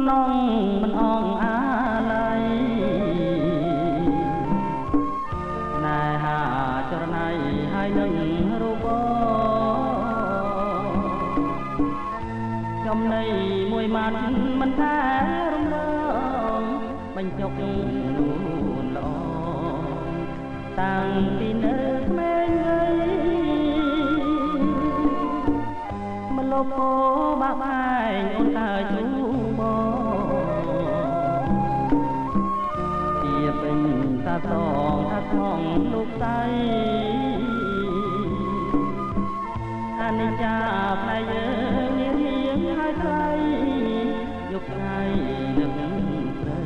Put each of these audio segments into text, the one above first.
នងមិនអងអាឡ័យណែហាចរណៃហើយនឹងរូបចំណៃមួយម៉ាត់មិនថារំលងបញ្ចុកនួនល្អតាំងពីនៅក្មេងវ័យមលោកពោបាក់បែងអូនតើជូបងជាពេញតាសងថាថងលោកស្រីអនិច្ចាផ្នែកយើងរៀងហើយថ្លៃយកថ្ងៃនឹកស្រី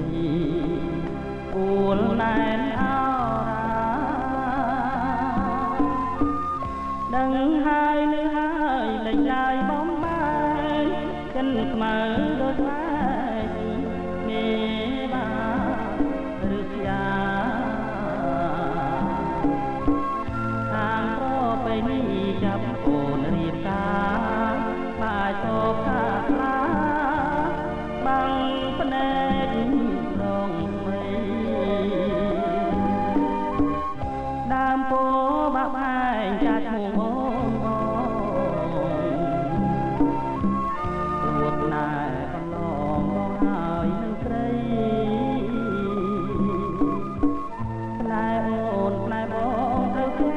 គួលណែនអរាដឹងហើយនៅហើយលេចឡាយបំបាយចិនខ្មៅដូចស្បែកមេបាឬខ្យាខាងប្របីនេះចាប់អូនរៀបការបាយតបថាខ្លាបាំងភ្នែករងស្រីដើមពោបាក់បែងចាច់មុំអូនបងរួតណែកន្លងមកហើយនឹងស្រីផ្នែអូនផ្នែបងត្រូវគេ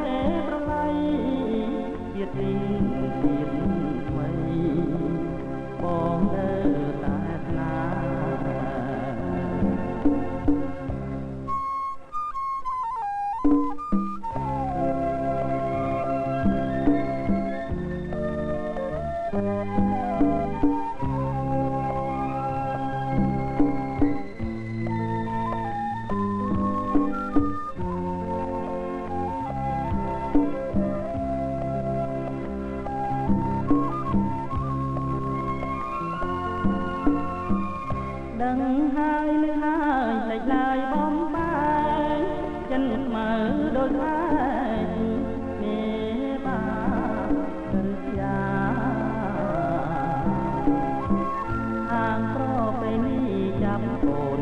ប្រឡ័យទៀតទីទៀតថ្មីបងនៅតែស្នាដឹងហើយនៅហើយលេចឡាយបំបាយចិនខ្មៅដូចស្បែកមេបាឬខ្យាហាងប្របីនេះចាប់អូន